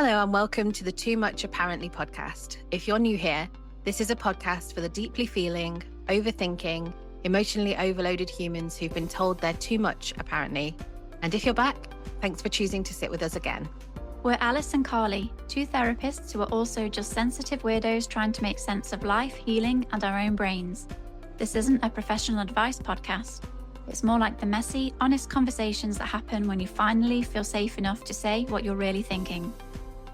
Hello and welcome to the Too Much Apparently podcast. If you're new here, this is a podcast for the deeply feeling, overthinking, emotionally overloaded humans who've been told they're too much apparently. And if you're back, thanks for choosing to sit with us again. We're Alice and Carly, two therapists who are also just sensitive weirdos trying to make sense of life, healing, and our own brains. This isn't a professional advice podcast. It's more like the messy, honest conversations that happen when you finally feel safe enough to say what you're really thinking.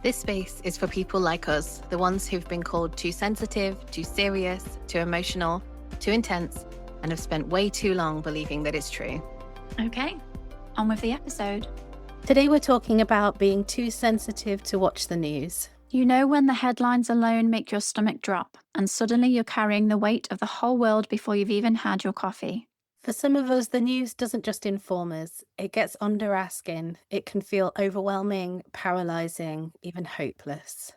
This space is for people like us, the ones who've been called too sensitive, too serious, too emotional, too intense, and have spent way too long believing that it's true. Okay, on with the episode. Today we're talking about being too sensitive to watch the news. You know when the headlines alone make your stomach drop, and suddenly you're carrying the weight of the whole world before you've even had your coffee. For some of us, the news doesn't just inform us, it gets under our skin. It can feel overwhelming, paralysing, even hopeless.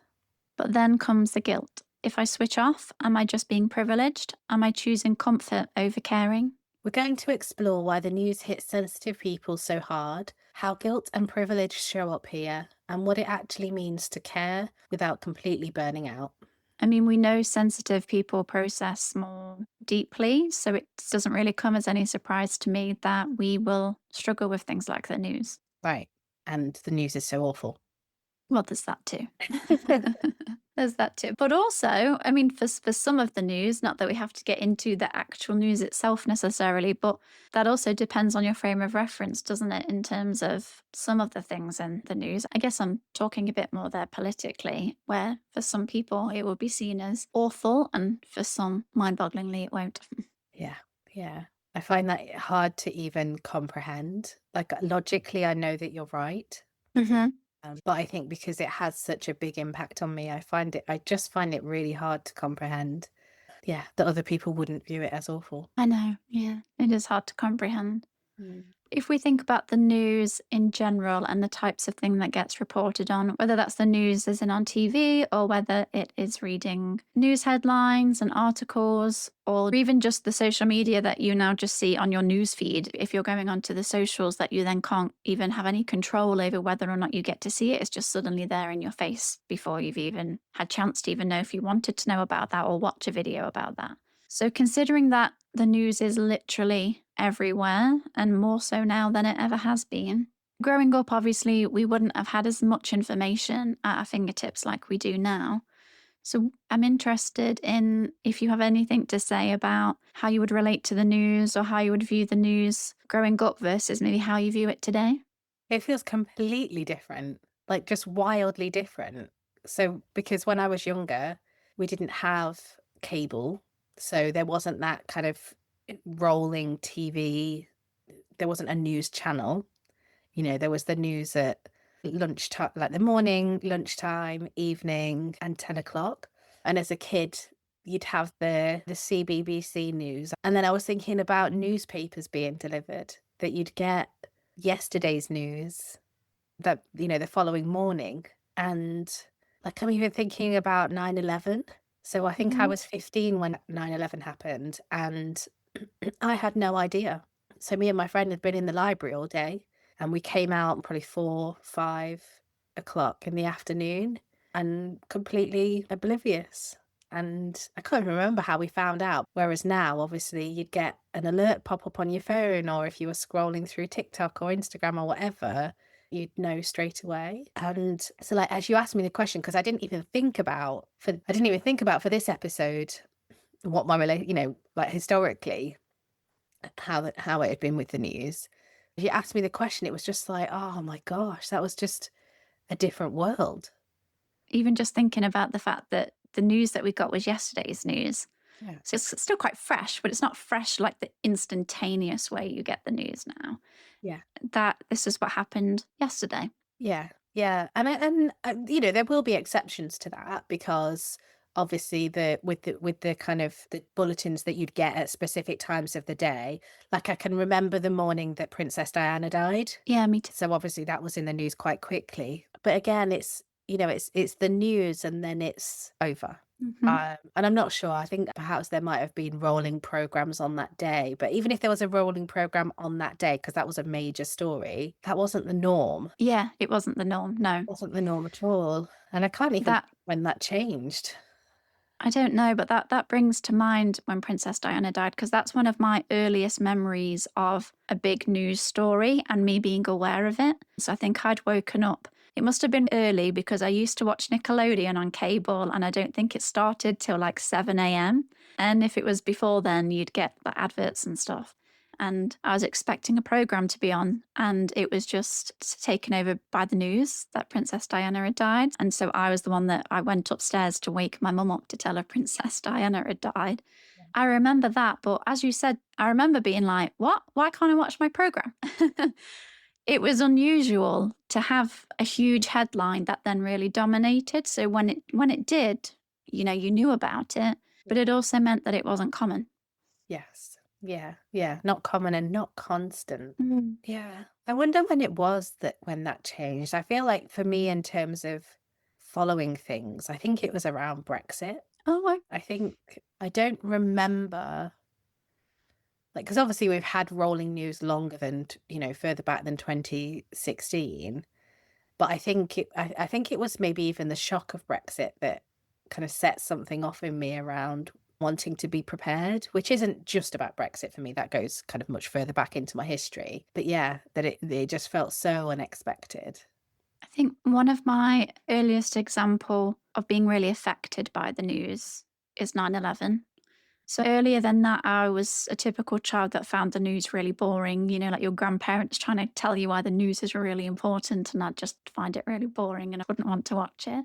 But then comes the guilt. If I switch off, am I just being privileged? Am I choosing comfort over caring? We're going to explore why the news hits sensitive people so hard, how guilt and privilege show up here, and what it actually means to care without completely burning out. I mean, we know sensitive people process more deeply, so it doesn't really come as any surprise to me that we will struggle with things like the news. Right. And the news is so awful. Well, there's that too. There's that too. But also, I mean, for some of the news, not that we have to get into the actual news itself necessarily, but that also depends on your frame of reference, doesn't it, in terms of some of the things in the news. I guess I'm talking a bit more there politically, where for some people it will be seen as awful, and for some, mind-bogglingly, it won't. Yeah. I find that hard to even comprehend. Like, logically, I know that you're right. Mm-hmm. But I think because it has such a big impact on me, I just find it really hard to comprehend. Yeah, that other people wouldn't view it as awful. I know, yeah. It is hard to comprehend. Mm. If we think about the news in general and the types of thing that gets reported on, whether that's the news as in on TV or whether it is reading news headlines and articles, or even just the social media that you now just see on your news feed, if you're going onto the socials that you then can't even have any control over whether or not you get to see it, it's just suddenly there in your face before you've even had chance to even know if you wanted to know about that or watch a video about that. So considering that the news is literally everywhere and more so now than it ever has been, growing up, obviously, we wouldn't have had as much information at our fingertips like we do now. So I'm interested in if you have anything to say about how you would relate to the news or how you would view the news growing up versus maybe how you view it today. It feels completely different, like just wildly different. So, because when I was younger, we didn't have cable. So there wasn't that kind of rolling TV. There wasn't a news channel. There was the news at lunchtime, like the morning, lunchtime, evening, and 10 o'clock. And as a kid, you'd have the CBBC news. And then I was thinking about newspapers being delivered, that you'd get yesterday's news the following morning. And like, I'm even thinking about 9/11. So I think I was 15 when 9/11 happened, and I had no idea. So me and my friend had been in the library all day, and we came out probably 4, 5 o'clock in the afternoon and completely oblivious. And I can't even remember how we found out. Whereas now, obviously, you'd get an alert pop up on your phone, or if you were scrolling through TikTok or Instagram or whatever, you'd know straight away. And so, like, as you asked me the question, because I didn't even think about for this episode what my like historically how it had been with the news. If you asked me the question, it was just like, oh my gosh, that was just a different world. Even just thinking about the fact that the news that we got was yesterday's news. Yeah. So it's still quite fresh, but it's not fresh like the instantaneous way you get the news now. Yeah. That this is what happened yesterday. Yeah. And there will be exceptions to that, because obviously with the kind of the bulletins that you'd get at specific times of the day, like I can remember the morning that Princess Diana died. Yeah, me too. So obviously that was in the news quite quickly. But again, it's the news and then it's over. Mhm. And I'm not sure. I think perhaps there might have been rolling programs on that day. But even if there was a rolling program on that day, because that was a major story, that wasn't the norm. Yeah, it wasn't the norm, no. Wasn't the norm at all. And I can't even think That when that changed. I don't know, but that brings to mind when Princess Diana died, because that's one of my earliest memories of a big news story and me being aware of it. So I think I'd woken up. It must have been early because I used to watch Nickelodeon on cable, and I don't think it started till like 7 a.m. And if it was before then, you'd get the adverts and stuff. And I was expecting a program to be on, and it was just taken over by the news that Princess Diana had died. And so I was the one that I went upstairs to wake my mum up to tell her Princess Diana had died. I remember that, but as you said, I remember being like, what? Why can't I watch my program? It was unusual to have a huge headline that then really dominated. So when it did, you knew about it, but Yeah. it also meant that it wasn't common. Yes. Yeah. Yeah. Not common and not constant. Mm. Yeah. I wonder when it was that when that changed. I feel like for me, in terms of following things, I think it was around Brexit. Oh, I think I don't remember, like, because obviously we've had rolling news longer than, further back than 2016. But I think it was maybe even the shock of Brexit that kind of set something off in me around wanting to be prepared, which isn't just about Brexit for me. That goes kind of much further back into my history. But yeah, that it just felt so unexpected. I think one of my earliest example of being really affected by the news is 9/11. So earlier than that, I was a typical child that found the news really boring, like your grandparents trying to tell you why the news is really important, and I'd just find it really boring and I wouldn't want to watch it.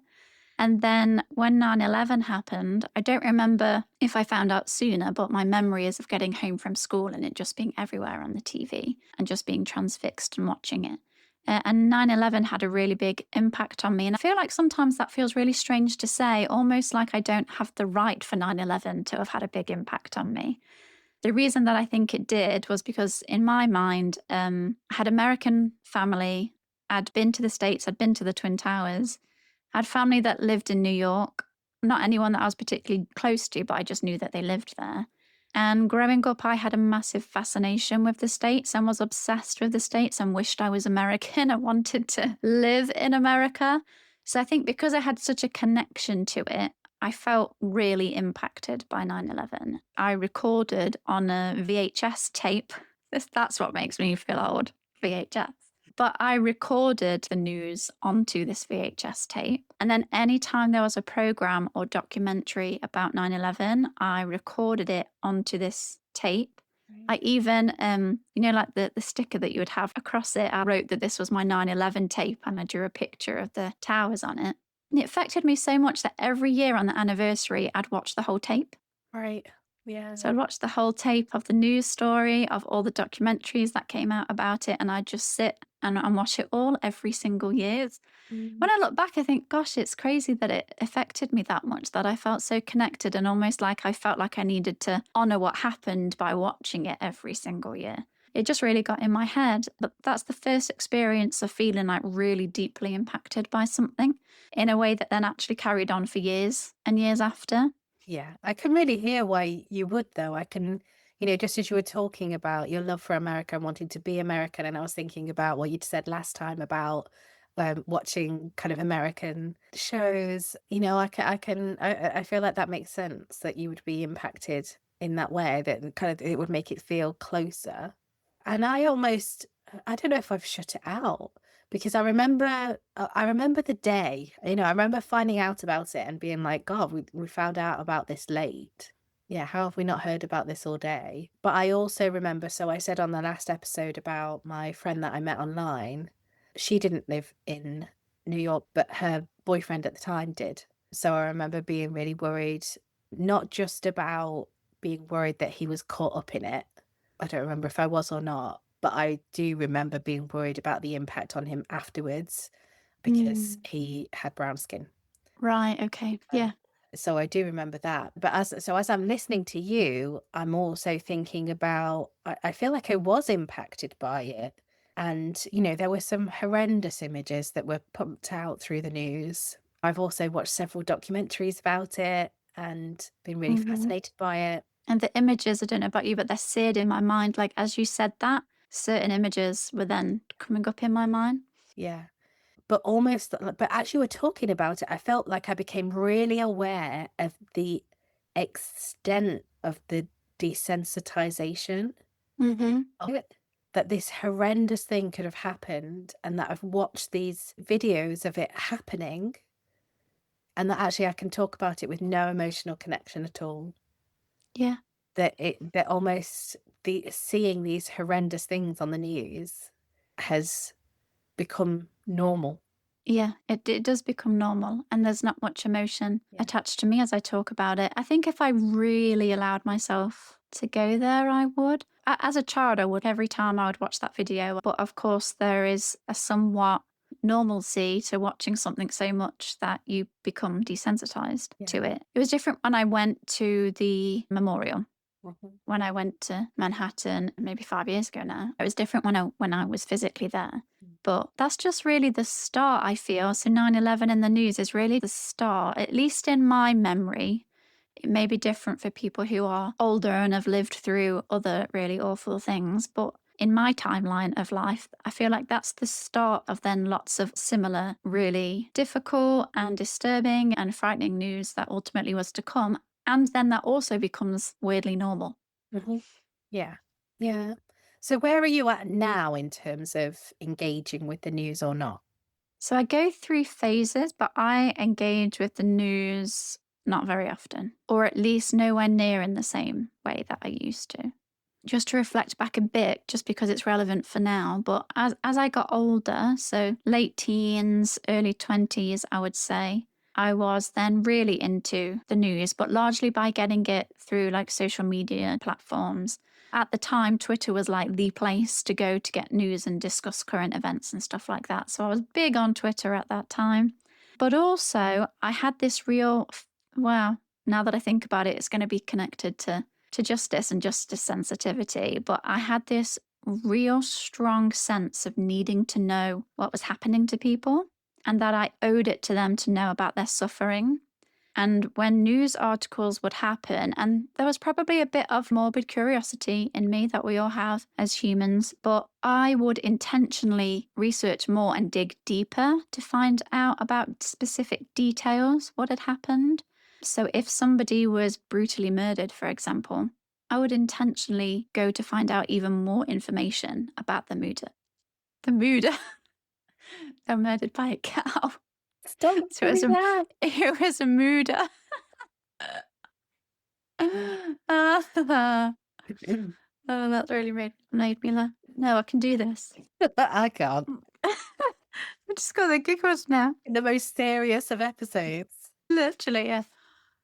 And then when 9/11 happened, I don't remember if I found out sooner, but my memory is of getting home from school and it just being everywhere on the TV and just being transfixed and watching it. And 9/11 had a really big impact on me. And I feel like sometimes that feels really strange to say, almost like I don't have the right for 9/11 to have had a big impact on me. The reason that I think it did was because, in my mind, I had American family. I'd been to the States, I'd been to the Twin Towers. I had family that lived in New York, not anyone that I was particularly close to, but I just knew that they lived there. And growing up, I had a massive fascination with the States and was obsessed with the States and wished I was American. I wanted to live in America. So I think because I had such a connection to it, I felt really impacted by 9/11. I recorded on a VHS tape. That's what makes me feel old, VHS. But I recorded the news onto this VHS tape. And then anytime there was a program or documentary about 9/11, I recorded it onto this tape. I Right. even, like the sticker that you would have across it, I wrote that this was my 9/11 tape and I drew a picture of the towers on it. And it affected me so much that every year on the anniversary, I'd watch the whole tape. Right. Yeah. So I'd watch the whole tape of the news story, of all the documentaries that came out about it, and I'd just sit and watch it all every single year. Mm. When I look back, I think, gosh, it's crazy that it affected me that much, that I felt so connected and almost like I felt like I needed to honor what happened by watching it every single year. It just really got in my head. But that's the first experience of feeling like really deeply impacted by something in a way that then actually carried on for years and years after. Yeah, I can really hear why you would, though. I can, just as you were talking about your love for America and wanting to be American, and I was thinking about what you'd said last time about watching kind of American shows. I feel like that makes sense that you would be impacted in that way, that kind of it would make it feel closer. And I don't know if I've shut it out because I remember the day, I remember finding out about it and being like, God, we found out about this late. Yeah, how have we not heard about this all day? But I also remember, so I said on the last episode about my friend that I met online, she didn't live in New York, but her boyfriend at the time did. So I remember being really worried, not just about being worried that he was caught up in it. I don't remember if I was or not, but I do remember being worried about the impact on him afterwards because Mm. he had brown skin. Right. Okay. Um, Yeah. so I do remember that. But as I'm listening to you, I'm also thinking about I feel like I was impacted by it. And, there were some horrendous images that were pumped out through the news. I've also watched several documentaries about it. and been really Mhm. fascinated by it. And the images, I don't know about you, but they're seared in my mind. Like, as you said that, certain images were then coming up in my mind. Yeah. But almost, but as you were talking about it, I felt like I became really aware of the extent of the desensitization Mm-hmm. of it. That this horrendous thing could have happened, and that I've watched these videos of it happening, and that actually I can talk about it with no emotional connection at all. Yeah. That almost seeing these horrendous things on the news has become normal. Yeah, it does become normal, and there's not much emotion Yeah. attached to me as I talk about it. I think if I really allowed myself to go there, I would. As a child, I would every time I would watch that video. But of course, there is a somewhat normalcy to watching something so much that you become desensitized Yeah. to it. It was different when I went to the memorial. Mhm. When I went to Manhattan maybe 5 years ago now. It was different when I was physically there. But that's just really the start, I feel. So 9/11 in the news is really the start, at least in my memory. It may be different for people who are older and have lived through other really awful things. But in my timeline of life, I feel like that's the start of then lots of similar, really difficult and disturbing and frightening news that ultimately was to come. And then that also becomes weirdly normal. Mhm. Yeah. Yeah. So where are you at now in terms of engaging with the news or not? So I go through phases, but I engage with the news not very often, or at least nowhere near in the same way that I used to. Just to reflect back a bit, just because it's relevant for now, but as I got older, so late teens, early 20s, I would say, I was then really into the news, but largely by getting it through like social media platforms. At the time, Twitter was like the place to go to get news and discuss current events and stuff like that. So I was big on Twitter at that time. But also, I had this real, wow, now that I think about it, it's going to be connected to justice and justice sensitivity. But I had this real strong sense of needing to know what was happening to people and that I owed it to them to know about their suffering. And when news articles would happen, and there was probably a bit of morbid curiosity in me that we all have as humans, but I would intentionally research more and dig deeper to find out about specific details, what had happened. So if somebody was brutally murdered, for example, I would intentionally go to find out even more information about the murder. The murder. They're murdered by a cow. Stop So doing that. it was a murder. Oh, that's really made me laugh. No, I can do this. I can't. I just got the giggles now. In the most serious of episodes. Literally, yeah.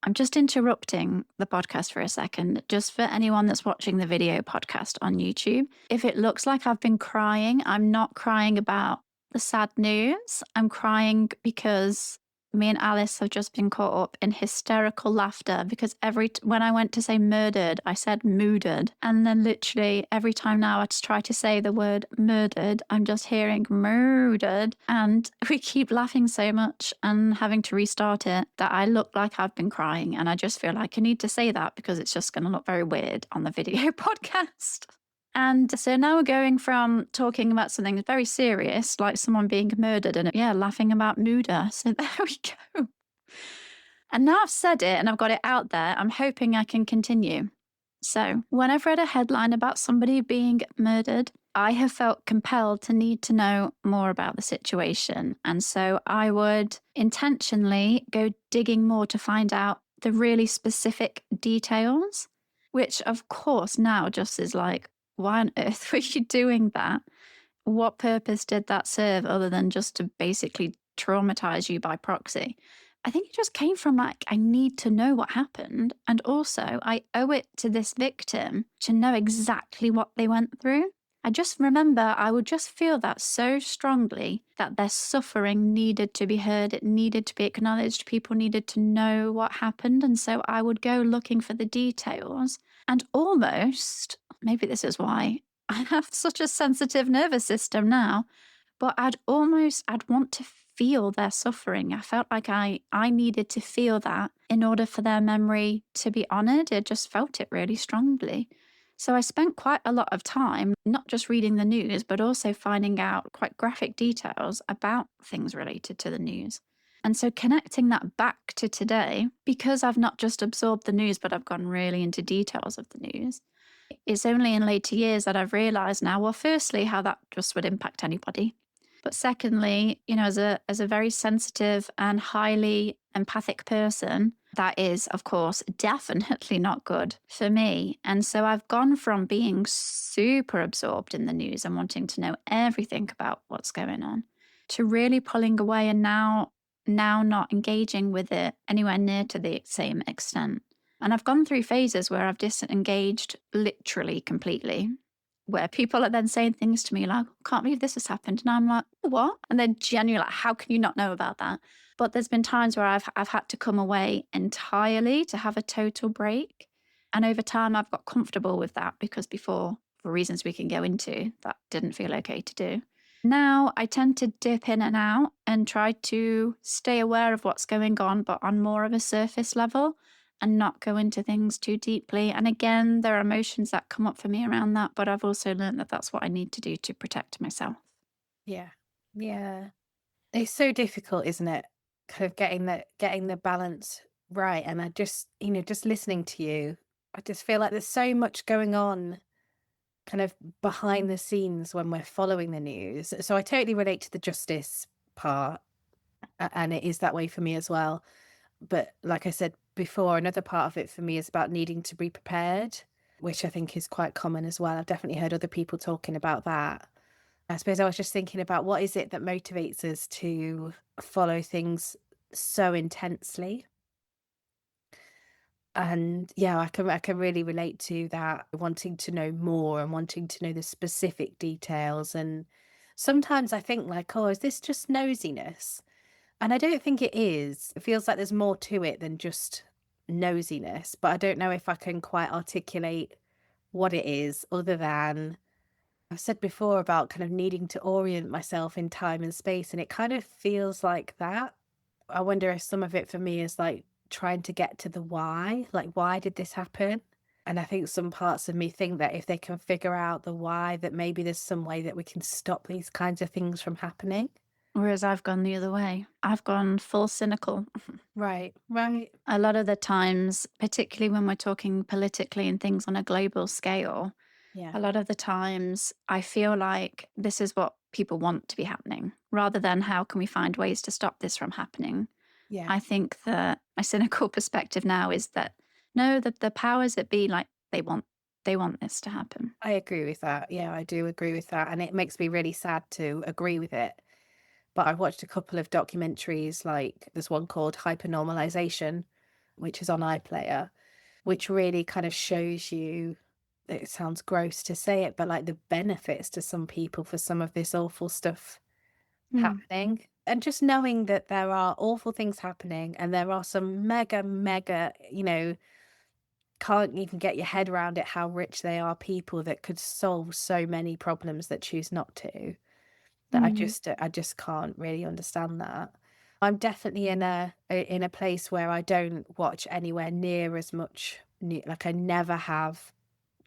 I'm just interrupting the podcast for a second, just for anyone that's watching the video podcast on YouTube. If it looks like I've been crying, I'm not crying about the sad news. I'm crying because me and Alice have just been caught up in hysterical laughter because when I went to say murdered, I said moodered. And then literally every time now I just try to say the word murdered, I'm just hearing murdered. And we keep laughing so much and having to restart it that I look like I've been crying. And I just feel like I need to say that because it's just going to look very weird on the video podcast. And so now we're going from talking about something very serious, like someone being murdered, and laughing about murder. So there we go. And now I've said it and I've got it out there, I'm hoping I can continue. So when I've read a headline about somebody being murdered, I have felt compelled to need to know more about the situation. And so I would intentionally go digging more to find out the really specific details, which of course now just is like, why on earth were you doing that? What purpose did that serve other than just to basically traumatize you by proxy? I think it just came from like, I need to know what happened. And also, I owe it to this victim to know exactly what they went through. I just remember I would just feel that so strongly that their suffering needed to be heard, it needed to be acknowledged, people needed to know what happened. And so I would go looking for the details and almost, maybe this is why I have such a sensitive nervous system now, but I'd want to feel their suffering. I felt like I needed to feel that in order for their memory to be honored. I just felt it really strongly. So I spent quite a lot of time not just reading the news, but also finding out quite graphic details about things related to the news. And so connecting that back to today, because I've not just absorbed the news, but I've gone really into details of the news, it's only in later years that I've realized now, well, firstly, how that just would impact anybody. But secondly, as a very sensitive and highly empathic person, that is, of course, definitely not good for me. And so I've gone from being super absorbed in the news and wanting to know everything about what's going on to really pulling away and now not engaging with it anywhere near to the same extent. And I've gone through phases where I've disengaged literally completely, where people are then saying things to me like, can't believe this has happened. And I'm like, what? And they're genuinely like, how can you not know about that? But there's been times where I've had to come away entirely to have a total break. And over time, I've got comfortable with that because before, for reasons we can go into, that didn't feel okay to do. Now I tend to dip in and out and try to stay aware of what's going on, but on more of a surface level and not go into things too deeply. And again, there are emotions that come up for me around that, but I've also learned that that's what I need to do to protect myself. Yeah. Yeah. It's so difficult, isn't it? Kind of getting the balance right. And I just, just listening to you, I just feel like there's so much going on kind of behind the scenes when we're following the news. So I totally relate to the justice part, and it is that way for me as well. But like I said before, another part of it for me is about needing to be prepared, which I think is quite common as well. I've definitely heard other people talking about that. I suppose I was just thinking about what is it that motivates us to follow things so intensely. And yeah, I can really relate to that, wanting to know more and wanting to know the specific details. And sometimes I think like, oh, is this just nosiness? And I don't think it is. It feels like there's more to it than just nosiness, but I don't know if I can quite articulate what it is other than I've said before about kind of needing to orient myself in time and space, and it kind of feels like that. I wonder if some of it for me is like trying to get to the why, like, why did this happen? And I think some parts of me think that if they can figure out the why, that maybe there's some way that we can stop these kinds of things from happening. Whereas I've gone the other way. I've gone full cynical. Right, right. A lot of the times, particularly when we're talking politically and things on a global scale, Yeah, a lot of the times I feel like this is what people want to be happening rather than how can we find ways to stop this from happening. yeah. I think that my cynical perspective now is that no, the powers that be, like they want this to happen. I agree with that. Yeah, I do agree with that. And it makes me really sad to agree with it. But I've watched a couple of documentaries, like there's one called Hypernormalization, which is on iPlayer, which really kind of shows you, it sounds gross to say it, but like the benefits to some people for some of this awful stuff Mm. happening. And just knowing that there are awful things happening and there are some mega, mega, can't even get your head around it how rich they are people that could solve so many problems that choose not to. That Mm. I just can't really understand that. I'm definitely in a place where I don't watch anywhere near as much like I never have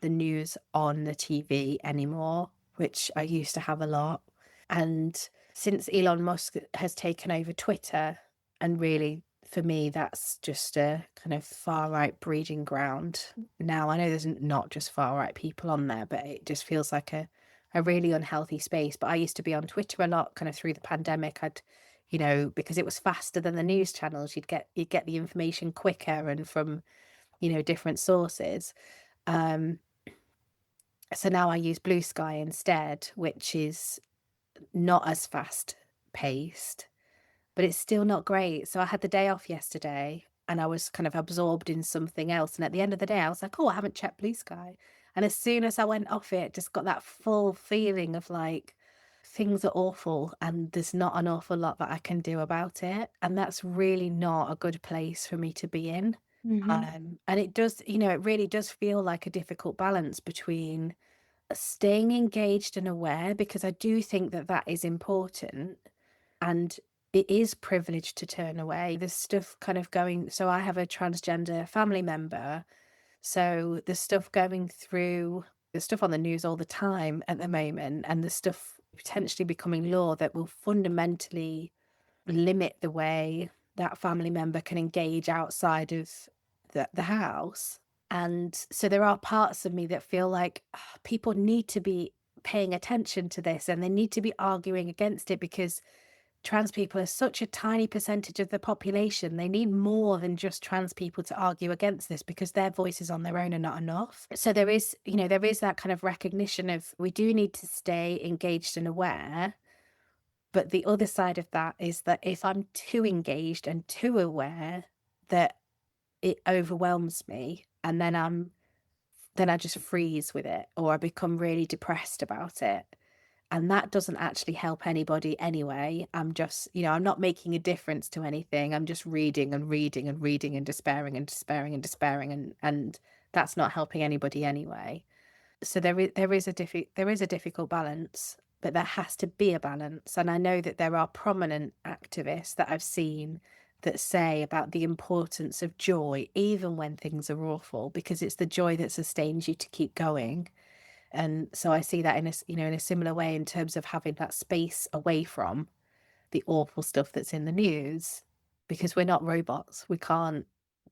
the news on the TV anymore, which I used to have a lot. And since Elon Musk has taken over Twitter, and really for me, that's just a kind of far right breeding ground. Now, I know there's not just far right people on there, but it just feels like a really unhealthy space. But I used to be on Twitter a lot kind of through the pandemic. Because it was faster than the news channels, you'd get the information quicker and from, different sources. Um, so now I use Blue Sky instead, which is not as fast paced, but it's still not great. So I had the day off yesterday and I was kind of absorbed in something else. And at the end of the day, I was like, oh, I haven't checked Blue Sky. And as soon as I went off it, just got that full feeling of like things are awful and there's not an awful lot that I can do about it. And that's really not a good place for me to be in. Hmm. And it does, it really does feel like a difficult balance between staying engaged and aware, because I do think that that is important, and it is privilege to turn away. There's stuff kind of going, so I have a transgender family member, so there's stuff going through, there's stuff on the news all the time at the moment, and there's stuff potentially becoming law that will fundamentally limit the way that family member can engage outside of the house. And so there are parts of me that feel like people need to be paying attention to this, and they need to be arguing against it, because trans people are such a tiny percentage of the population. They need more than just trans people to argue against this, because their voices on their own are not enough. So there is, there is that kind of recognition of, we do need to stay engaged and aware. But the other side of that is that if I'm too engaged and too aware, that it overwhelms me, and then I just freeze with it, or I become really depressed about it. And that doesn't actually help anybody anyway. I'm just, I'm not making a difference to anything. I'm just reading and reading and reading and despairing and despairing and despairing, and that's not helping anybody anyway. So there is a difficult balance, but there has to be a balance. And I know that there are prominent activists that I've seen that say about the importance of joy, even when things are awful, because it's the joy that sustains you to keep going. And so I see that in a similar way, in terms of having that space away from the awful stuff that's in the news, because we're not robots. We can't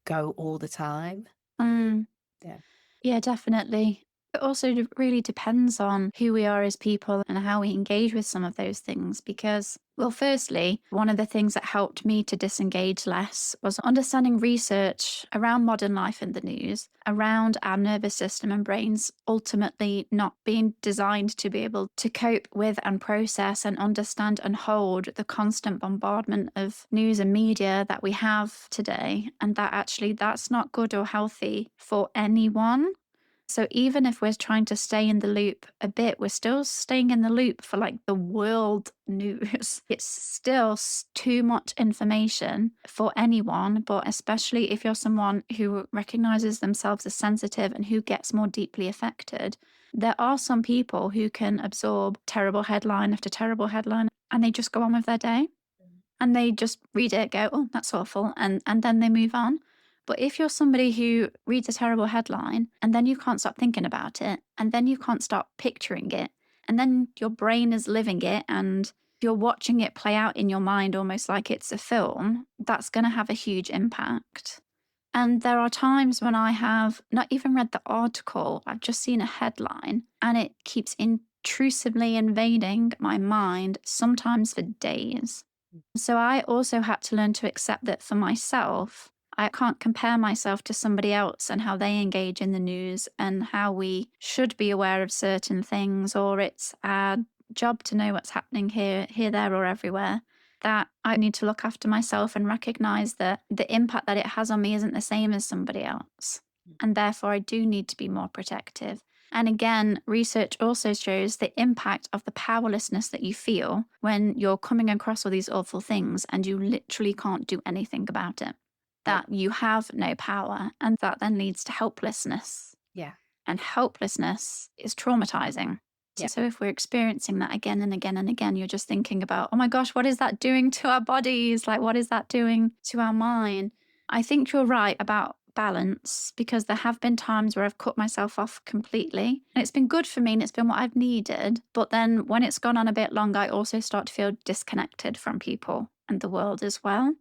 go all the time. Mm. Yeah. Yeah, definitely. It also really depends on who we are as people and how we engage with some of those things. Because, well, firstly, one of the things that helped me to disengage less was understanding research around modern life in the news, around our nervous system and brains ultimately not being designed to be able to cope with and process and understand and hold the constant bombardment of news and media that we have today. And that actually, that's not good or healthy for anyone. So even if we're trying to stay in the loop a bit, we're still staying in the loop for like the world news. It's still too much information for anyone, but especially if you're someone who recognizes themselves as sensitive and who gets more deeply affected. There are some people who can absorb terrible headline after terrible headline and they just go on with their day and they just read it, go, oh, that's awful, and then they move on. But if you're somebody who reads a terrible headline and then you can't stop thinking about it, and then you can't stop picturing it, and then your brain is living it and you're watching it play out in your mind almost like it's a film, that's going to have a huge impact. And there are times when I have not even read the article, I've just seen a headline and it keeps intrusively invading my mind, sometimes for days. So I also had to learn to accept that for myself, I can't compare myself to somebody else and how they engage in the news and how we should be aware of certain things, or it's our job to know what's happening here, there, or everywhere. That I need to look after myself and recognize that the impact that it has on me isn't the same as somebody else. And therefore, I do need to be more protective. And again, research also shows the impact of the powerlessness that you feel when you're coming across all these awful things and you literally can't do anything about it. That you have no power, and that then leads to helplessness. Yeah. And helplessness is traumatizing. Yeah. So if we're experiencing that again and again and again, you're just thinking about, oh my gosh, what is that doing to our bodies? Like, what is that doing to our mind? I think you're right about balance, because there have been times where I've cut myself off completely and it's been good for me and it's been what I've needed. But then when it's gone on a bit long, I also start to feel disconnected from people and the world as well.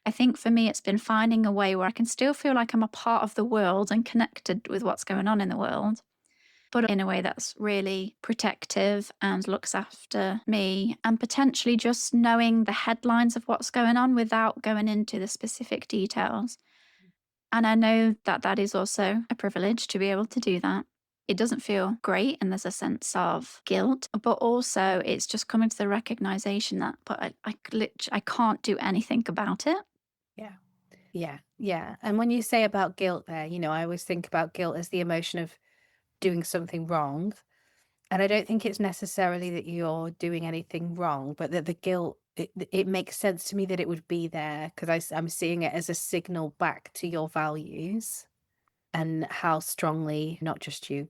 I think for me, it's been finding a way where I can still feel like I'm a part of the world and connected with what's going on in the world, but in a way that's really protective and looks after me, and potentially just knowing the headlines of what's going on without going into the specific details. And I know that that is also a privilege to be able to do that. It doesn't feel great and there's a sense of guilt, but also it's just coming to the recognition that, but I can't do anything about it. Yeah. Yeah. Yeah. And when you say about guilt there, I always think about guilt as the emotion of doing something wrong. And I don't think it's necessarily that you're doing anything wrong, but that the guilt, it makes sense to me that it would be there, because I'm seeing it as a signal back to your values and how strongly, not just you,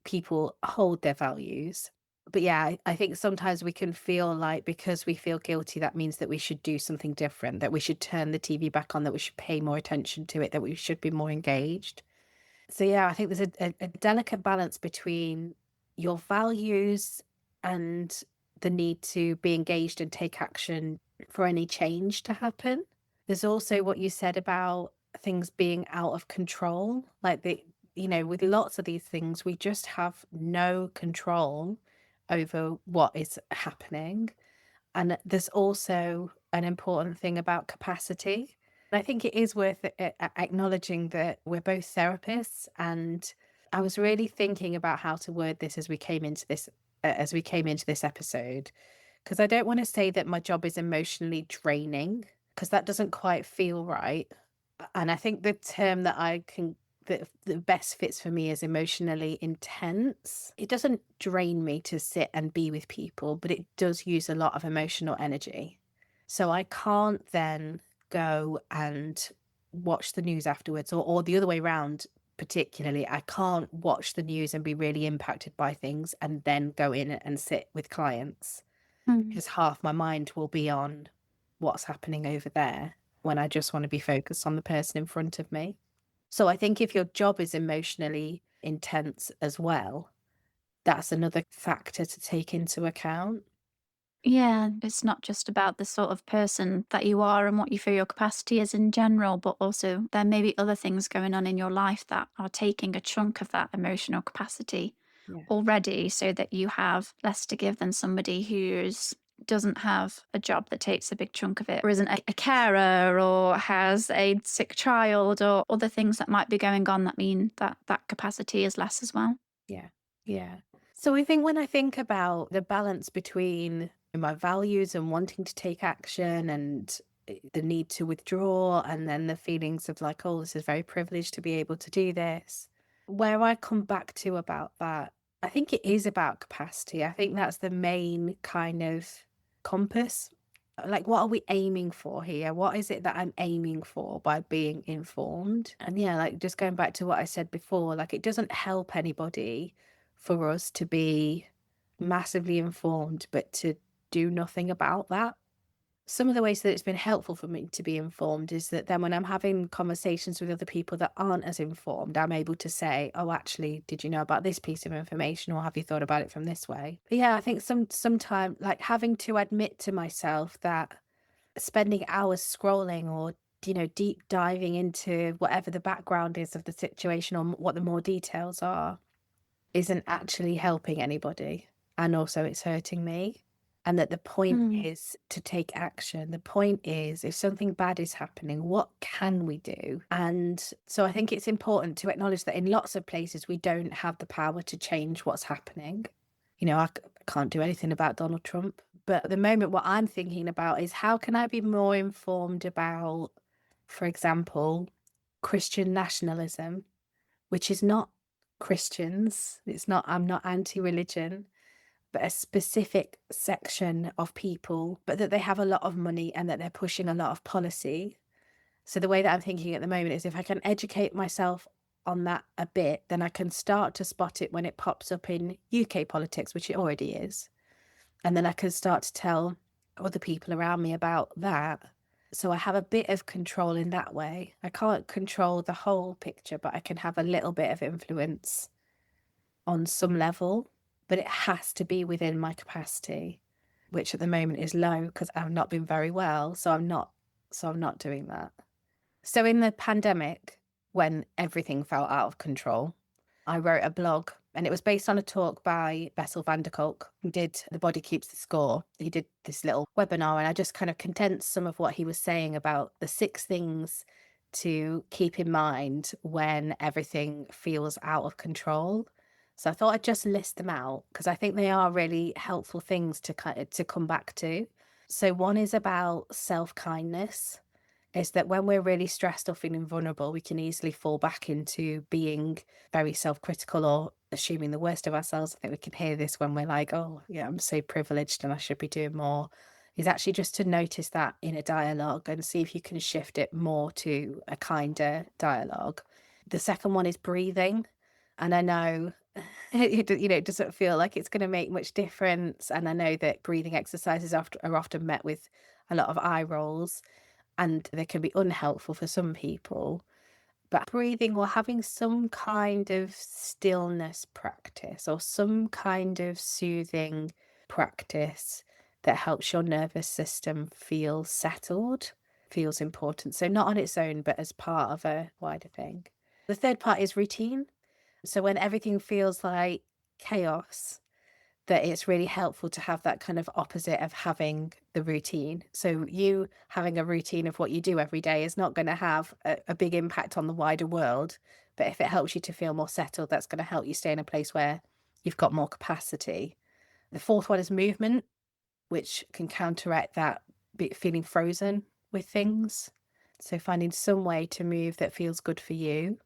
people hold their values. But yeah, I think sometimes we can feel like because we feel guilty, that means that we should do something different, that we should turn the TV back on, that we should pay more attention to it, that we should be more engaged. So yeah, I think there's a delicate balance between your values and the need to be engaged and take action for any change to happen. There's also what you said about things being out of control. Like with lots of these things, we just have no control over what is happening. And there's also an important thing about capacity. I think it is worth acknowledging that we're both therapists, and I was really thinking about how to word this as we came into this episode, because I don't want to say that my job is emotionally draining, because that doesn't quite feel right. And I think the term that best fits for me is emotionally intense. It doesn't drain me to sit and be with people, but it does use a lot of emotional energy. So I can't then go and watch the news afterwards, or the other way around. Particularly, I can't watch the news and be really impacted by things and then go in and sit with clients, Mm. because half my mind will be on what's happening over there when I just want to be focused on the person in front of me. So I think if your job is emotionally intense as well, that's another factor to take into account. Yeah, it's not just about the sort of person that you are and what you feel your capacity is in general, but also there may be other things going on in your life that are taking a chunk of that emotional capacity Yeah. already, so that you have less to give than somebody who's doesn't have a job that takes a big chunk of it, or isn't a carer, or has a sick child, or other things that might be going on that mean that that capacity is less as well. Yeah. Yeah. So when I think about the balance between my values and wanting to take action and the need to withdraw, and then the feelings of like, oh, this is very privileged to be able to do this, where I come back to about that, I think it is about capacity. I think that's the main kind of compass. Like, what are we aiming for here? What is it that I'm aiming for by being informed? And yeah, like just going back to what I said before, like it doesn't help anybody for us to be massively informed, but to do nothing about that. Some of the ways that it's been helpful for me to be informed is that then when I'm having conversations with other people that aren't as informed, I'm able to say, oh, actually, did you know about this piece of information, or have you thought about it from this way? But yeah, I think sometimes like having to admit to myself that spending hours scrolling, or deep diving into whatever the background is of the situation, or what the more details are, isn't actually helping anybody, and also it's hurting me. And that the point Mm. is to take action. The point is, if something bad is happening, what can we do? And so I think it's important to acknowledge that in lots of places we don't have the power to change what's happening. I can't do anything about Donald Trump, but at the moment what I'm thinking about is, how can I be more informed about, for example, Christian nationalism, which is not Christians. I'm not anti-religion, but a specific section of people, but that they have a lot of money and that they're pushing a lot of policy. So the way that I'm thinking at the moment is, if I can educate myself on that a bit, then I can start to spot it when it pops up in UK politics, which it already is. And then I can start to tell other people around me about that. So I have a bit of control in that way. I can't control the whole picture, but I can have a little bit of influence on some level, but it has to be within my capacity, which at the moment is low because I've not been very well. So I'm not doing that. So in the pandemic, when everything felt out of control, I wrote a blog, and it was based on a talk by Bessel van der Kolk, who did The Body Keeps the Score. He did this little webinar, and I just kind of condensed some of what he was saying about the 6 things to keep in mind when everything feels out of control. So I thought I'd just list them out, because I think they are really helpful things to come back to. So one is about self-kindness. Is that when we're really stressed or feeling vulnerable, we can easily fall back into being very self-critical or assuming the worst of ourselves. I think we can hear this when we're like, oh, yeah, I'm so privileged and I should be doing more. Is actually just to notice that in a dialogue and see if you can shift it more to a kinder dialogue. The second one is breathing. And I know It doesn't feel like it's going to make much difference. And I know that breathing exercises are often met with a lot of eye rolls, and they can be unhelpful for some people. But breathing or having some kind of stillness practice or some kind of soothing practice that helps your nervous system feel settled feels important. So, not on its own, but as part of a wider thing. The third part is routine. So, when everything feels like chaos, that it's really helpful to have that kind of opposite of having the routine. So you having a routine of what you do every day is not going to have a big impact on the wider world. But if it helps you to feel more settled, that's going to help you stay in a place where you've got more capacity. The fourth one is movement, which can counteract that feeling frozen with things. So finding some way to move that feels good for you.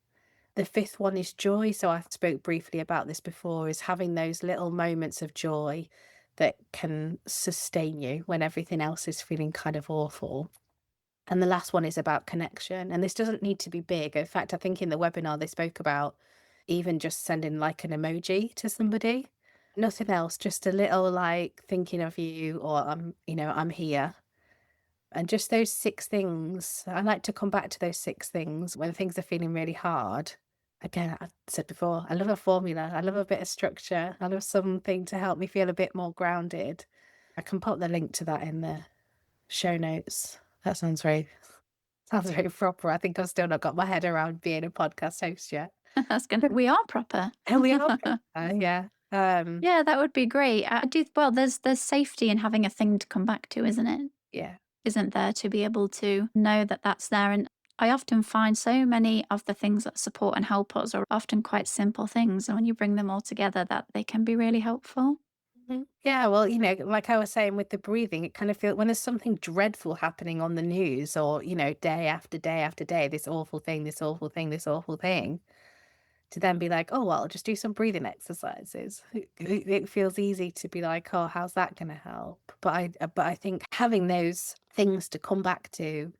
The fifth one is joy. So I spoke briefly about this before, is having those little moments of joy that can sustain you when everything else is feeling kind of awful. And the last one is about connection. And this doesn't need to be big. In fact, I think in the webinar they spoke about even just sending like an emoji to somebody. Nothing else, just a little like thinking of you, or I'm here. And just those 6 things, I like to come back to those 6 things when things are feeling really hard. Again, I said before, I love a formula. I love a bit of structure. I love something to help me feel a bit more grounded. I can put the link to that in the show notes. That sounds very proper. I think I've still not got my head around being a podcast host yet. We are proper. And we are proper, yeah. Yeah, that would be great. I do well, there's safety in having a thing to come back to, isn't it? Yeah. Isn't there, to be able to know that that's there. And I often find so many of the things that support and help us are often quite simple things. And when you bring them all together, that they can be really helpful. Mhm. Yeah, well, like I was saying with the breathing, it kind of feels when there's something dreadful happening on the news, or, day after day after day, this awful thing, this awful thing, this awful thing, to then be like, oh, well, I'll just do some breathing exercises. It feels easy to be like, oh, how's that going to help? But I think having those things to come back to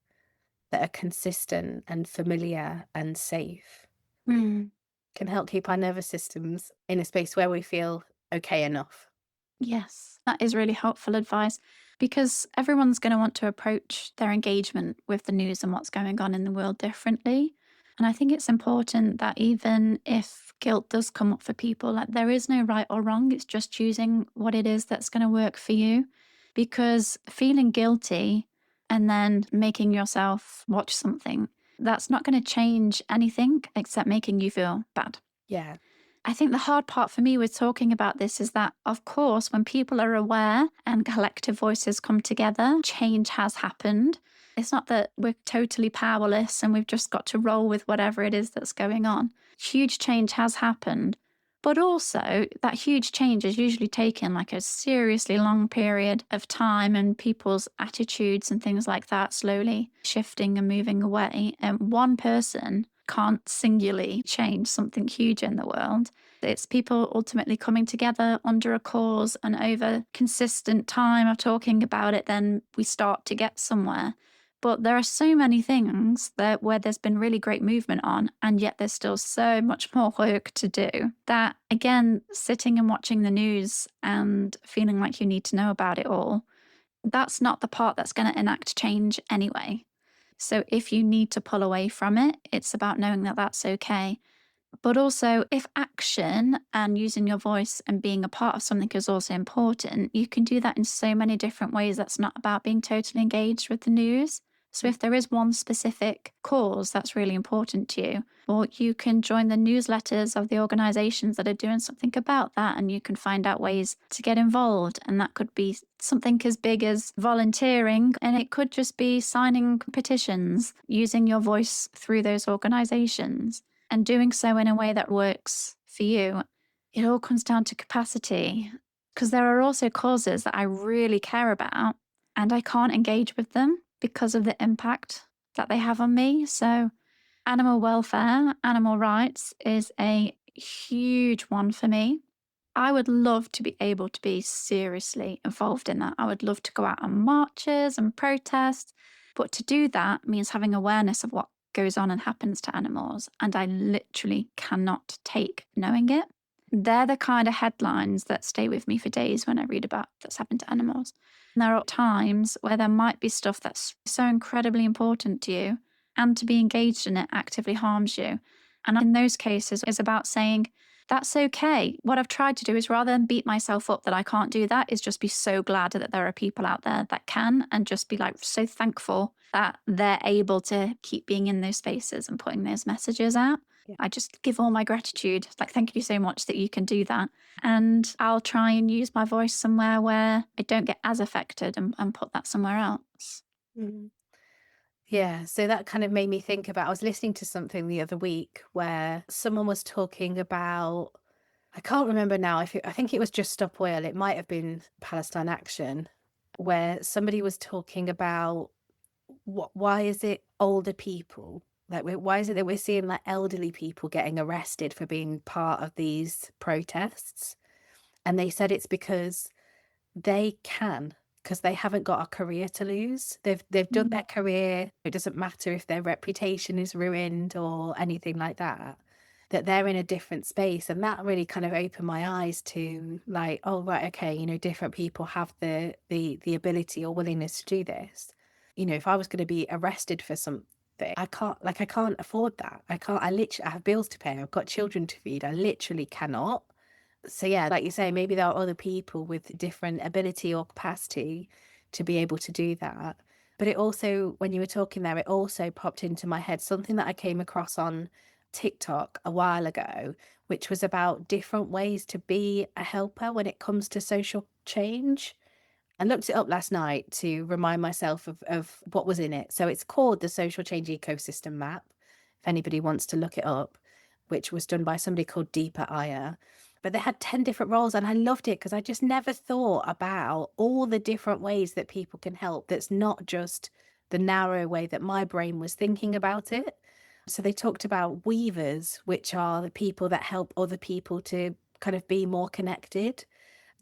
that are consistent and familiar and safe Mm. can help keep our nervous systems in a space where we feel okay enough. Yes, that is really helpful advice because everyone's going to want to approach their engagement with the news and what's going on in the world differently. And I think it's important that even if guilt does come up for people, like there is no right or wrong, it's just choosing what it is that's going to work for you. Because feeling guilty and then making yourself watch something, that's not going to change anything except making you feel bad. Yeah. I think the hard part for me with talking about this is that, of course, when people are aware and collective voices come together, change has happened. It's not that we're totally powerless and we've just got to roll with whatever it is that's going on. Huge change has happened. But also, that huge change is usually taken like a seriously long period of time, and people's attitudes and things like that slowly shifting and moving away. And one person can't singularly change something huge in the world. It's people ultimately coming together under a cause, and over consistent time of talking about it, then we start to get somewhere. But there are so many things that where there's been really great movement on, and yet there's still so much more work to do. That again, sitting and watching the news and feeling like you need to know about it all, that's not the part that's going to enact change anyway. So if you need to pull away from it, it's about knowing that that's okay. But also, if action and using your voice and being a part of something is also important, you can do that in so many different ways. That's not about being totally engaged with the news. So, if there is one specific cause that's really important to you, or you can join the newsletters of the organizations that are doing something about that, and you can find out ways to get involved. And that could be something as big as volunteering, and it could just be signing petitions, using your voice through those organizations and doing so in a way that works for you. It all comes down to capacity, because there are also causes that I really care about and I can't engage with them because of the impact that they have on me. So, animal welfare, animal rights is a huge one for me. I would love to be able to be seriously involved in that. I would love to go out on marches and protest, but to do that means having awareness of what goes on and happens to animals. And I literally cannot take knowing it. they're the kind of headlines that stay with me for days when I read about that's happened to animals. And there are times where there might be stuff that's so incredibly important to you, and to be engaged in it actively harms you. And in those cases, it's about saying, that's okay. What I've tried to do is, rather than beat myself up that I can't do that, is just be so glad that there are people out there that can, and just be like so thankful that they're able to keep being in those spaces and putting those messages out. Yeah. I just give all my gratitude. Like, thank you so much that you can do that. And I'll try and use my voice somewhere where I don't get as affected, and put that somewhere else. Mhm. Yeah, so that kind of made me think about, I was listening to something the other week where someone was talking about, I can't remember now, I think it was Just Stop Oil, it might have been Palestine Action, where somebody was talking about why is it older people, like why is it that we're seeing like elderly people getting arrested for being part of these protests? And they said it's because they can, because they haven't got a career to lose. They've done their career. It doesn't matter if their reputation is ruined or anything like that, that they're in a different space. And that really kind of opened my eyes to like, oh right, okay, you know, different people have the ability or willingness to do this. You know, if I was going to be arrested for something, I can't afford that. I literally, I have bills to pay. I've got children to feed. I literally cannot. So yeah, like you say, maybe there are other people with different ability or capacity to be able to do that. But it also, when you were talking there, it also popped into my head something that I came across on TikTok a while ago, which was about different ways to be a helper when it comes to social change. I looked it up last night to remind myself of what was in it. So it's called the Social Change Ecosystem Map, if anybody wants to look it up, which was done by somebody called Deepa Iyer. But they had 10 different roles, and I loved it because I just never thought about all the different ways that people can help. That's not just the narrow way that my brain was thinking about it. So they talked about weavers, which are the people that help other people to kind of be more connected,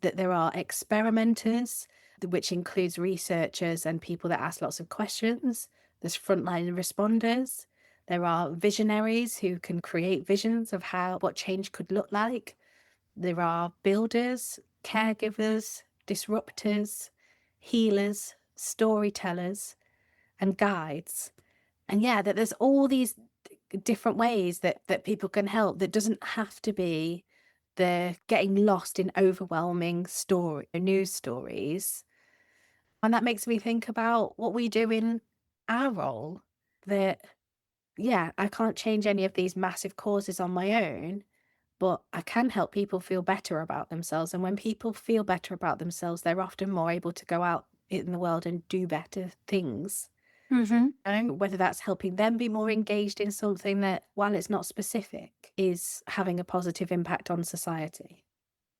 that there are experimenters, which includes researchers and people that ask lots of questions. There's frontline responders. There are visionaries who can create visions of what change could look like. There are builders, caregivers, disruptors, healers, storytellers, and guides. And yeah, that there's all these different ways that people can help. That doesn't have to be the getting lost in overwhelming news stories. And that makes me think about what we do in our role. That, yeah, I can't change any of these massive causes on my own, but I can help people feel better about themselves. And when people feel better about themselves, they're often more able to go out in the world and do better things. Whether that's helping them be more engaged in something that, while it's not specific, is having a positive impact on society.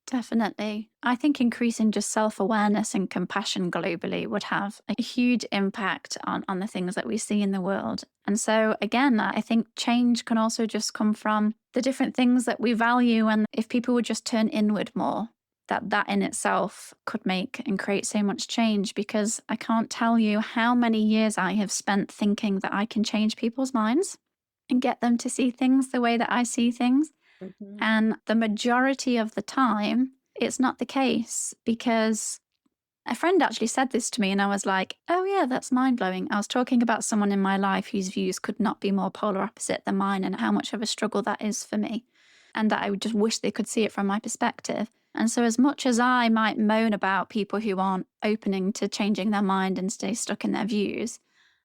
Definitely. I think increasing just self-awareness and compassion globally would have a huge impact on the things that we see in the world. And so again, I think change can also just come from the different things that we value. And if people would just turn inward more, that in itself could make and create so much change. Because I can't tell you how many years I have spent thinking that I can change people's minds and get them to see things the way that I see things. Mhm. And the majority of the time, it's not the case, because a friend actually said this to me and I was like, oh yeah, that's mind blowing. I was talking about someone in my life whose views could not be more polar opposite than mine, and how much of a struggle that is for me. And that I would just wish they could see it from my perspective. And so as much as I might moan about people who aren't opening to changing their mind and stay stuck in their views,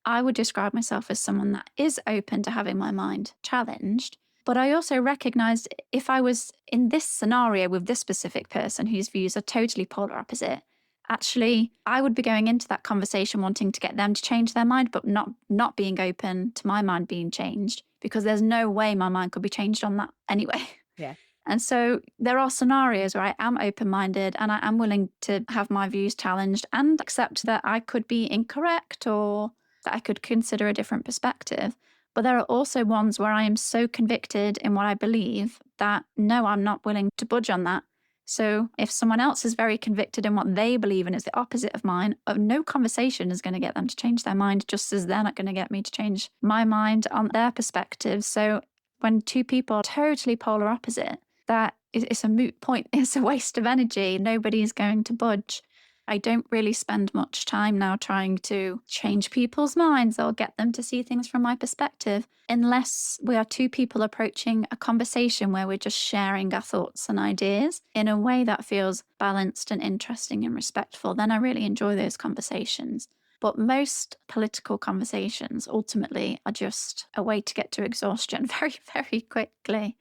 I would describe myself as someone that is open to having my mind challenged. But I also recognized, if I was in this scenario with this specific person whose views are totally polar opposite, actually, I would be going into that conversation wanting to get them to change their mind, but not being open to my mind being changed, because there's no way my mind could be changed on that anyway. Yeah. And so there are scenarios where I am open-minded and I am willing to have my views challenged and accept that I could be incorrect, or that I could consider a different perspective. But there are also ones where I am so convicted in what I believe that no, I'm not willing to budge on that. So if someone else is very convicted in what they believe and is the opposite of mine, no conversation is going to get them to change their mind, just as they're not going to get me to change my mind on their perspective. So when two people are totally polar opposite, that it's a moot point. It's a waste of energy. Nobody's going to budge. I don't really spend much time now trying to change people's minds or get them to see things from my perspective, unless we are two people approaching a conversation where we're just sharing our thoughts and ideas in a way that feels balanced and interesting and respectful. Then I really enjoy those conversations. But most political conversations ultimately are just a way to get to exhaustion very, very quickly.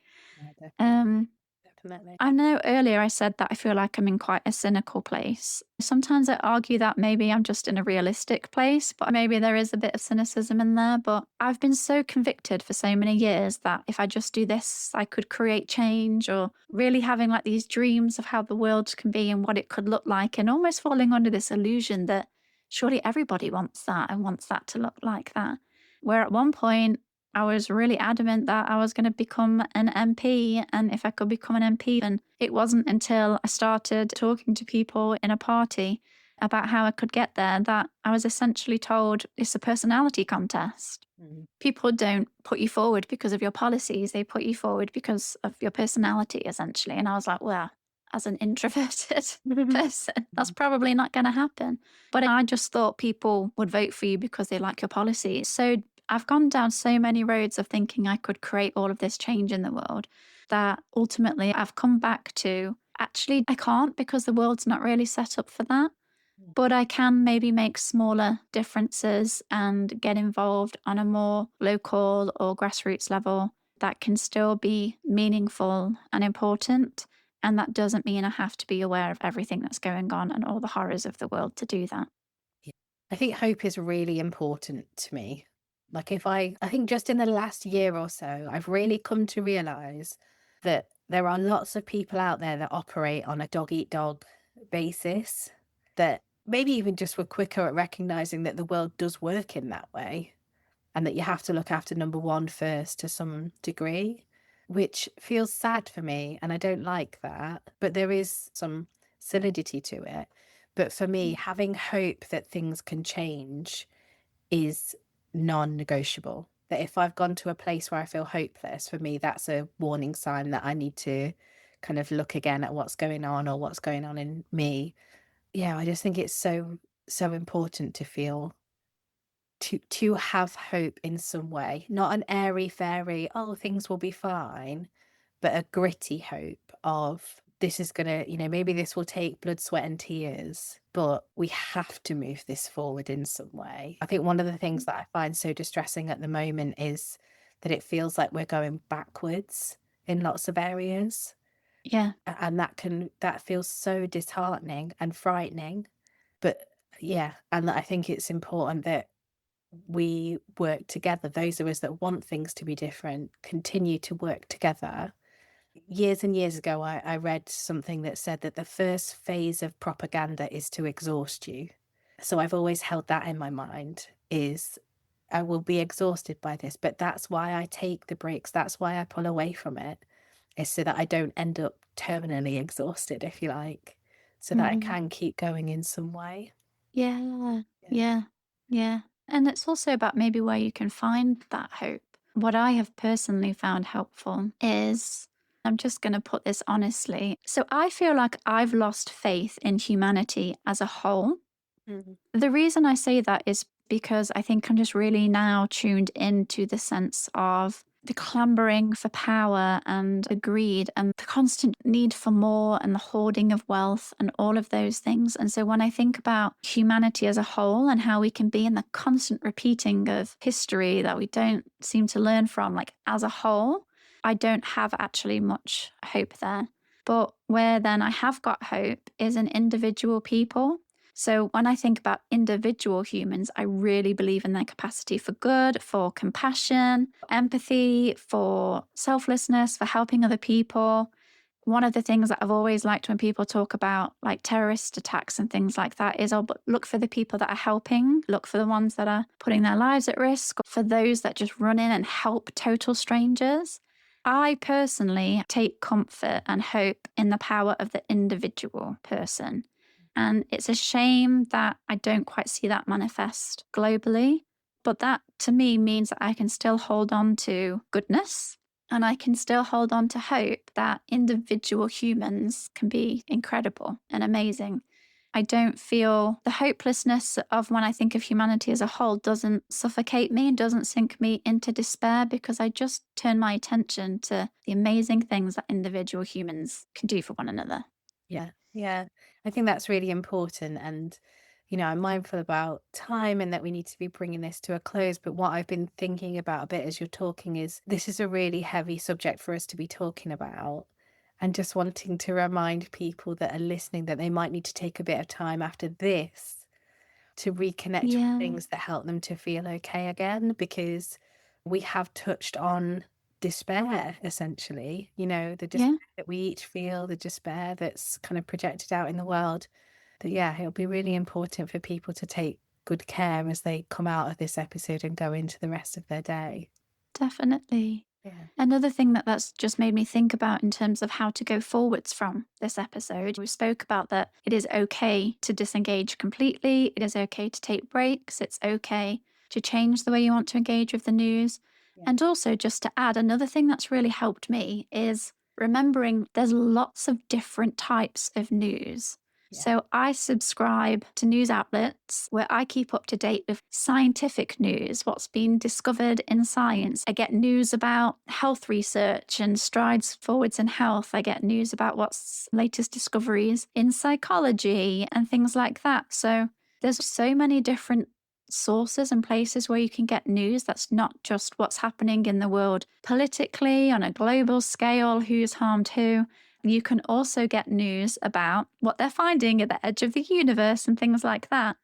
Yeah, Um, definitely. I know earlier I said that I feel like I'm in quite a cynical place. Sometimes I argue that maybe I'm just in a realistic place, but maybe there is a bit of cynicism in there. But I've been so convicted for so many years that if I just do this, I could create change, or really having like these dreams of how the world can be and what it could look like, and almost falling under this illusion that surely everybody wants that and wants that to look like that. Where at one point, I was really adamant that I was going to become an MP. And if I could become an MP, then it wasn't until I started talking to people in a party about how I could get there that I was essentially told it's a personality contest. Mm. People don't put you forward because of your policies, they put you forward because of your personality, essentially. And I was like, well, as an introverted person, that's probably not going to happen. But I just thought people would vote for you because they like your policies. So I've gone down so many roads of thinking I could create all of this change in the world that ultimately I've come back to actually, I can't, because the world's not really set up for that. But I can maybe make smaller differences and get involved on a more local or grassroots level that can still be meaningful and important. And that doesn't mean I have to be aware of everything that's going on and all the horrors of the world to do that. Yeah. I think hope is really important to me. Like I think just in the last year or so, I've really come to realize that there are lots of people out there that operate on a dog eat dog basis, that maybe even just were quicker at recognizing that the world does work in that way, and that you have to look after number one first to some degree, which feels sad for me. And I don't like that. But there is some solidity to it. But for me, having hope that things can change is non negotiable. That if I've gone to a place where I feel hopeless, for me, that's a warning sign that I need to kind of look again at what's going on or what's going on in me. Yeah, I just think it's so important to feel to have hope in some way, not an airy fairy, oh, things will be fine, but a gritty hope of this is gonna, maybe this will take blood, sweat, and tears, but we have to move this forward in some way. I think one of the things that I find so distressing at the moment is that it feels like we're going backwards in lots of areas. Yeah. And that feels so disheartening and frightening. But yeah, and I think it's important that we work together. Those of us that want things to be different continue to work together. Years and years ago, I read something that said that the first phase of propaganda is to exhaust you. So I've always held that in my mind, is I will be exhausted by this, but that's why I take the breaks. That's why I pull away from it, is so that I don't end up terminally exhausted, if you like, so that I Mhm. can keep going in some way. Yeah, Yeah. yeah, yeah. And it's also about maybe where you can find that hope. What I have personally found helpful is, I'm just going to put this honestly. So I feel like I've lost faith in humanity as a whole. Mhm. The reason I say that is because I think I'm just really now tuned into the sense of the clambering for power and the greed and the constant need for more and the hoarding of wealth and all of those things. And so when I think about humanity as a whole and how we can be in the constant repeating of history that we don't seem to learn from, like as a whole, I don't have actually much hope there. But where then I have got hope is in individual people. So when I think about individual humans, I really believe in their capacity for good, for compassion, empathy, for selflessness, for helping other people. One of the things that I've always liked when people talk about like terrorist attacks and things like that is, oh, but look for the people that are helping, look for the ones that are putting their lives at risk, for those that just run in and help total strangers. I personally take comfort and hope in the power of the individual person. And it's a shame that I don't quite see that manifest globally. But that to me means that I can still hold on to goodness And I can still hold on to hope that individual humans can be incredible and amazing. I don't feel the hopelessness of when I think of humanity as a whole doesn't suffocate me and doesn't sink me into despair, because I just turn my attention to the amazing things that individual humans can do for one another. Yeah, yeah. I think that's really important. And, I'm mindful about time and that we need to be bringing this to a close. But what I've been thinking about a bit as you're talking is this is a really heavy subject for us to be talking about. And just wanting to remind people that are listening that they might need to take a bit of time after this to reconnect with Yeah, things that help them to feel okay again, because we have touched on despair, essentially, the despair yeah, that we each feel, the despair that's kind of projected out in the world. That, yeah, it'll be really important for people to take good care as they come out of this episode and go into the rest of their day. definitely. Yeah. Another thing that's just made me think about in terms of how to go forwards from this episode, we spoke about that it is okay to disengage completely. It is okay to take breaks. It's okay to change the way you want to engage with the news. Yeah. And also, just to add, another thing that's really helped me is remembering there's lots of different types of news. Yeah. So I subscribe to news outlets where I keep up to date with scientific news, what's been discovered in science. I get news about health research and strides forwards in health. I get news about what's latest discoveries in psychology and things like that. So there's so many different sources and places where you can get news that's not just what's happening in the world politically on a global scale, who's harmed who. You can also get news about what they're finding at the edge of the universe and things like that.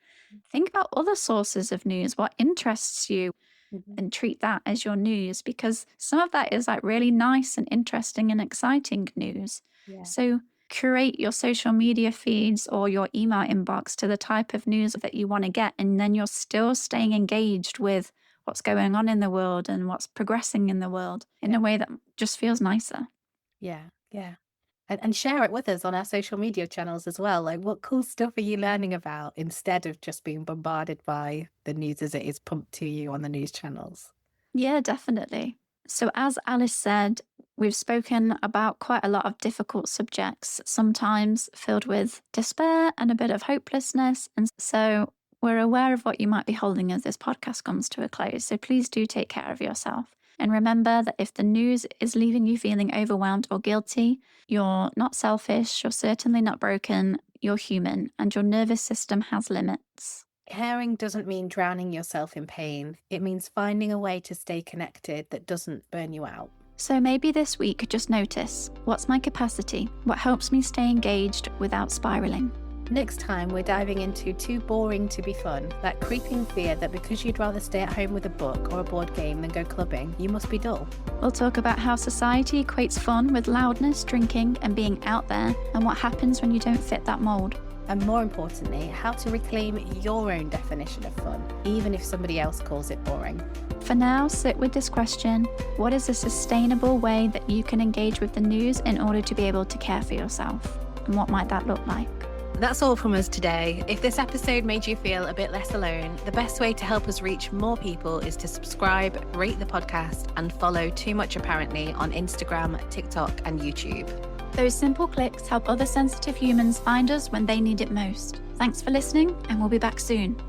Think about other sources of news, what interests you, Mhm. and treat that as your news, because some of that is like really nice and interesting and exciting news. Yeah. So curate your social media feeds or your email inbox to the type of news that you want to get, and then you're still staying engaged with what's going on in the world and what's progressing in the world in Yeah. a way that just feels nicer. Yeah. Yeah. And share it with us on our social media channels as well. Like, what cool stuff are you learning about instead of just being bombarded by the news as it is pumped to you on the news channels? Yeah, definitely. So, as Alice said, we've spoken about quite a lot of difficult subjects, sometimes filled with despair and a bit of hopelessness. And so, we're aware of what you might be holding as this podcast comes to a close. So, please do take care of yourself. And remember that if the news is leaving you feeling overwhelmed or guilty, you're not selfish, you're certainly not broken, you're human, and your nervous system has limits. Caring doesn't mean drowning yourself in pain. It means finding a way to stay connected that doesn't burn you out. So maybe this week, just notice, what's my capacity? What helps me stay engaged without spiraling? Next time, we're diving into too boring to be fun, that creeping fear that because you'd rather stay at home with a book or a board game than go clubbing, you must be dull. We'll talk about how society equates fun with loudness, drinking, and being out there, and what happens when you don't fit that mold. And more importantly, how to reclaim your own definition of fun, even if somebody else calls it boring. For now, sit with this question: what is a sustainable way that you can engage with the news in order to be able to care for yourself? And what might that look like? That's all from us today. If this episode made you feel a bit less alone, the best way to help us reach more people is to subscribe, rate the podcast, and follow Too Much Apparently on Instagram, TikTok, and YouTube. Those simple clicks help other sensitive humans find us when they need it most. Thanks for listening, and we'll be back soon.